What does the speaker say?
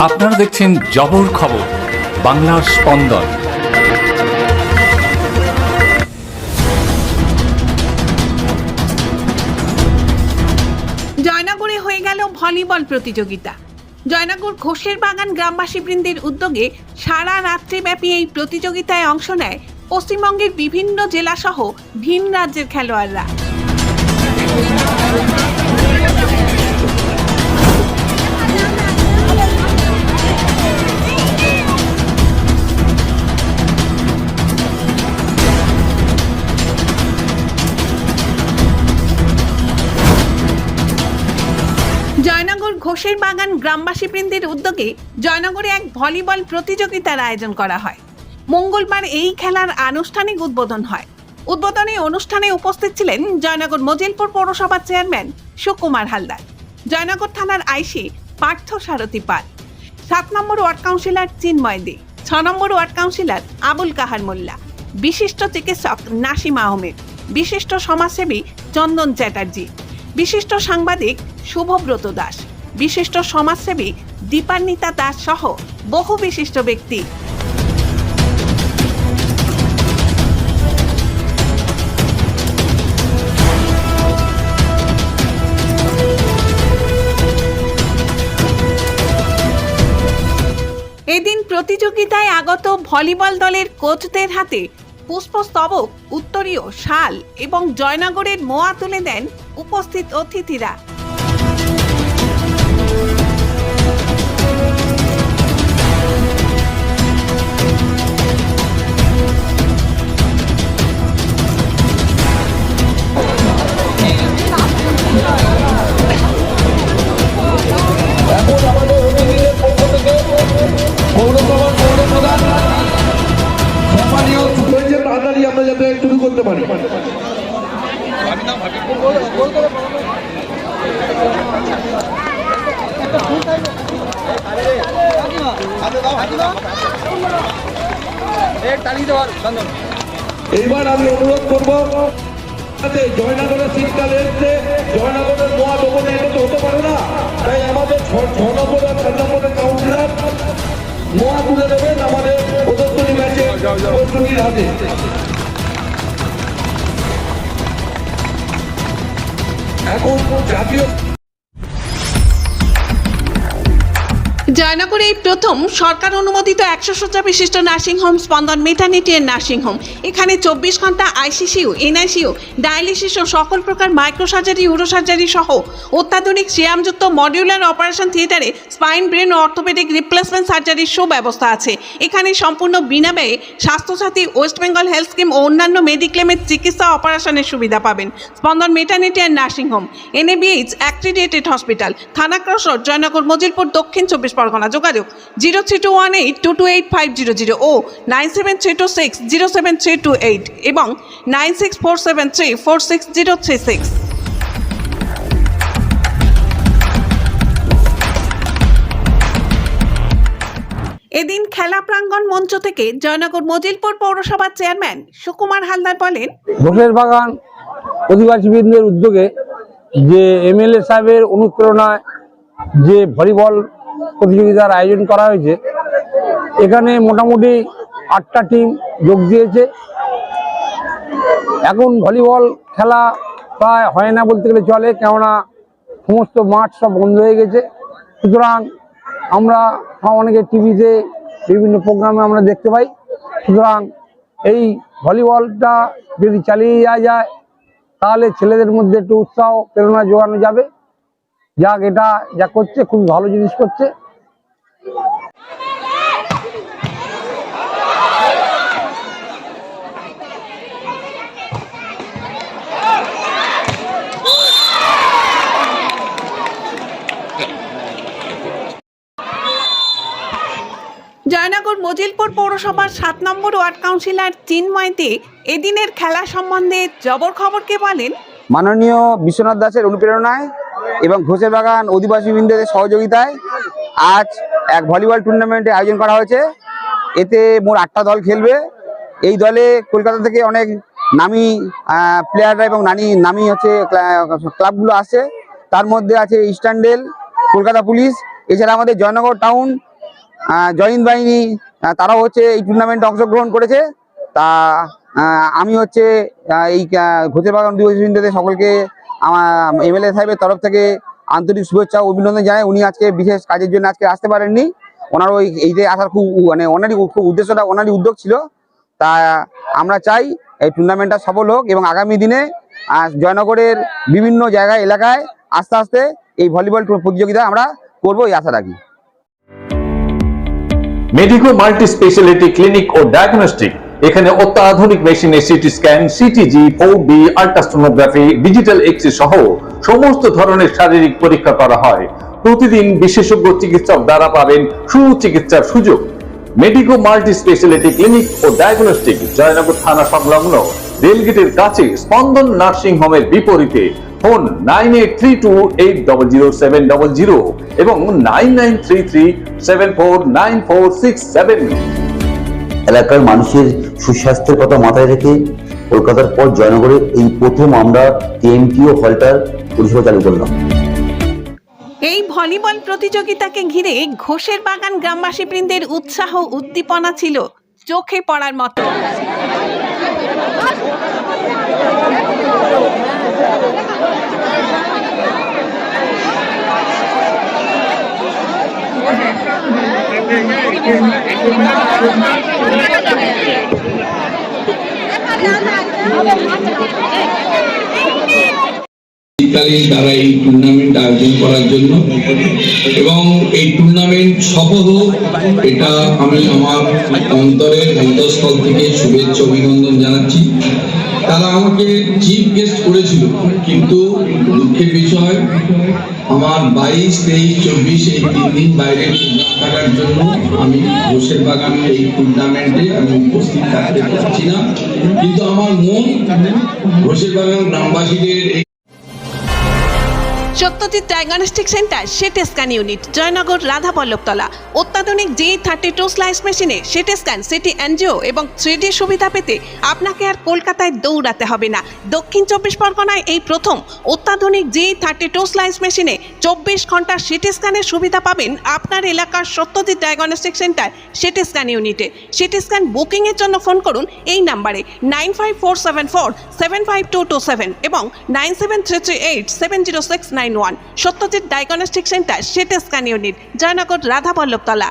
আপনারা দেখছেন জবর খবর, বাংলার স্পন্দন। জয়নগরে হয়ে গেল ভলিবল প্রতিযোগিতা। জয়নগর ঘোষের বাগান গ্রামবাসীবৃন্দের উদ্যোগে সারা রাত্রিব্যাপী এই প্রতিযোগিতায় অংশ নেয় পশ্চিমবঙ্গের বিভিন্ন জেলাসহ ভিন রাজ্যের খেলোয়াড়রা। জয়নগর ঘোষের বাগান গ্রামবাসীবৃন্দের উদ্যোগে জয়নগরে এক ভলিবল প্রতিযোগিতার আয়োজন করা হয়। মঙ্গলবার এই খেলার আনুষ্ঠানিক উদ্বোধন হয়। উদ্বোধনী অনুষ্ঠানে উপস্থিত ছিলেন জয়নগর মজিলপুর পৌরসভার চেয়ারম্যান সুকুমার হালদার, জয়নগর থানার আইসি পার্থ সারথী পাল, 7 নম্বর ওয়ার্ড কাউন্সিলর চিন্ময় দে, 6 নম্বর ওয়ার্ড কাউন্সিলর আবুল কাহার মোল্লা, বিশিষ্ট চিকিৎসক নাসিম আহমেদ, বিশিষ্ট সমাজসেবী চন্দন চ্যাটার্জি, বিশিষ্ট সাংবাদিক শুভব্রত দাস, বিশিষ্ট সমাজসেবী দীপান্বিতা দাস সহ বহু বিশিষ্ট ব্যক্তি। এদিন প্রতিযোগিতায় আগত ভলিবল দলের কোচদের হাতে পুষ্পস্তবক, উত্তরীয়, শাল এবং জয়নগরের মোয়া তুলে দেন উপস্থিত অতিথিরা। আমরা যাতে শুরু করতে পারি। এইবার আমি অনুরোধ করবো, জয়নগরের শীতকাল এসছে, জয়নগরের মোয়া দোকানে এটা তো হতে পারে না, তাই আমাদের 6 নম্বর আর 4 নম্বরের কাউন্সিলর মোয়া তুলে দেবেন আমাদের প্রদর্শনী ম্যাচে প্রস্তুতির হাতে। এখন জাতীয় জয়নগরে এই প্রথম সরকার অনুমোদিত 100 শয্যা বিশিষ্ট নার্সিংহোম স্পন্দন মেটার্নিটি এন্ড নার্সিংহোম। এখানে 24 ঘন্টা আইসিসিউ, এনআইসিউ, ডায়ালিসিস ও সকল প্রকার মাইক্রোসার্জারি, ইউরোসার্জারি সহ অত্যাধুনিক সিয়ামযুক্ত মডিউলার অপারেশন থিয়েটারে স্পাইন, ব্রেন ও অর্থোপেডিক রিপ্লেসমেন্ট সার্জারির সুব্যবস্থা আছে। এখানে সম্পূর্ণ বিনাব্যয়ে Swasthyasathi, West Bengal health scheme ও অন্যান্য মেডিক্লেমের চিকিৎসা অপারেশনের সুবিধা পাবেন। Spandan maternity and nursing home, NABH accredited hospital, Thana cross road, Joynagar Majilpur, Dakshin 24 Pargana. যোগাযোগ 0321822850 ও 9732607328 এবং 9647346036। এদিন খেলা প্রাঙ্গণ মঞ্চ থেকে জয়নগর মজিলপুর পৌরসভার চেয়ারম্যান সুকুমার হালদার বলেন, ঘোষের বাগান অধিবাসীবৃন্দের উদ্যোগে যে MLA সাহেবের অনুপ্রেরণায় যে ভলিবল প্রতিযোগিতার আয়োজন করা হয়েছে, এখানে মোটামুটি 8টা টিম যোগ দিয়েছে। এখন ভলিবল খেলা প্রায় হয় না বলতে গেলে চলে, কেননা সমস্ত মাঠ সব বন্ধ হয়ে গেছে। সুতরাং আমরা অনেকে টিভিতে বিভিন্ন প্রোগ্রামে আমরা দেখতে পাই। সুতরাং এই ভলিবলটা যদি চালিয়ে যাওয়া যায় তাহলে ছেলেদের মধ্যে একটু উৎসাহ, প্রেরণা যোগানো যাবে। যাক, এটা যা করছে খুব ভালো জিনিস করছে। জয়নগর মজিলপুর পৌরসভার 7 নম্বর ওয়ার্ড কাউন্সিলর চিন্ময় দে এদিনের খেলা সম্বন্ধে জবর খবরকে বলেন, মাননীয় বিশ্বনাথ দাসের অনুপ্রেরণায় এবং ঘোষের বাগান অধিবাসীবৃন্দের সহযোগিতায় আজ এক ভলিবল টুর্নামেন্টের আয়োজন করা হয়েছে। এতে মোট 8টা দল খেলবে। এই দলে কলকাতা থেকে অনেক নামি প্লেয়াররা এবং নামি হচ্ছে ক্লাবগুলো আসছে। তার মধ্যে আছে ইস্টার্ন রেল, কলকাতা পুলিশ, এছাড়া আমাদের জয়নগর টাউন জয়েন্ট বাহিনী তারাও হচ্ছে এই টুর্নামেন্টে অংশগ্রহণ করেছে। তা আমি হচ্ছে এই ঘোষের বাগান অধিবাসীদের সকলকে আমার এমএলএ সাহেবের তরফ থেকে আন্তরিক শুভেচ্ছা ও অভিনন্দন জানাই। উনি আজকে বিশেষ কাজের জন্য আজকে আসতে পারেননি, ওনার ওই এই যে আসার খুব মানে ওনারই খুব উদ্দেশ্যটা, ওনারই উদ্যোগ ছিল। তা আমরা চাই এই টুর্নামেন্টটা সফল হোক এবং আগামী দিনে জয়নগরের বিভিন্ন জায়গায় এলাকায় আস্তে আস্তে এই ভলিবল প্রতিযোগিতা আমরা করবো এই আশা রাখি। মেডিকো মাল্টি স্পেশালিটি ক্লিনিক ও ডায়াগনস্টিক, এখানে অত্যাধুনিক মেশিনে CT scan, CTG, 4D, ultrasonography, digital X-ray সহ সমস্ত ধরনের শারীরিক পরীক্ষা করা হয়। প্রতিদিন বিশেষজ্ঞ চিকিৎসক দ্বারা পাবেন সুচিকিৎসার সুযোগ। মেডিকো মাল্টি স্পেশালিটি ক্লিনিক ও ডায়াগনস্টিক, জয়নগর থানা সংলগ্ন রেলগেটের কাছে, স্পন্দন নার্সিং হোমের বিপরীতে। ফোন 9832800700 এবং 9933749467। এলাকার মানুষের সুস্বাস্থ্যের কথা মাথায় রেখে কলকাতার পর জয়নগরে এই প্রথম আমরা টিএমটিও হলটার পরিষেবা চালু করলাম। এই ভলিবল প্রতিযোগিতাকে ঘিরে ঘোষের বাগান গ্রামবাসী বৃন্দের উৎসাহ উদ্দীপনা ছিল চোখে পড়ার মতো। শীতকালীন তারা এই টুর্নামেন্ট আয়োজন করার জন্য এবং এই টুর্নামেন্ট সফল হোক, এটা আমি আমার অন্তরের অন্তঃস্থল থেকে শুভেচ্ছা অভিনন্দন জানাচ্ছি। তারা আমাকে চিফ গেস্ট করেছিল, কিন্তু দুঃখের বিষয় আমার 22, 23, 24 এই 3 দিন বাইরে থাকার জন্য আমি ঘোষের বাগান এই টুর্নামেন্টে আমি উপস্থিত থাকতে পারছি না। কিন্তু আমার মন ঘোষের বাগান গ্রামবাসীদের Satyajit diagnostic centre, CT scan unit, Joynagar, Radhaballavtala. অত্যাধুনিক G32 স্লাইস মেশিনে সিটি স্ক্যান, সিটি এনজিও এবং 3D সুবিধা পেতে আপনাকে আর কলকাতায় দৌড়াতে হবে না। দক্ষিণ 24 পরগনায় এই প্রথম অত্যাধুনিক G32 স্লাইস মেশিনে 24 ঘন্টার সিটি স্ক্যানের সুবিধা পাবেন আপনার এলাকার সত্যজিৎ ডায়াগনস্টিক সেন্টার, সিটি স্ক্যান ইউনিটে। সিটি স্ক্যান বুকিংয়ের জন্য ফোন করুন এই নাম্বারে 9547475227 এবং 9733870691। Satyajit diagnostic centre, CT scan unit, Joynagar, Radhaballavtala.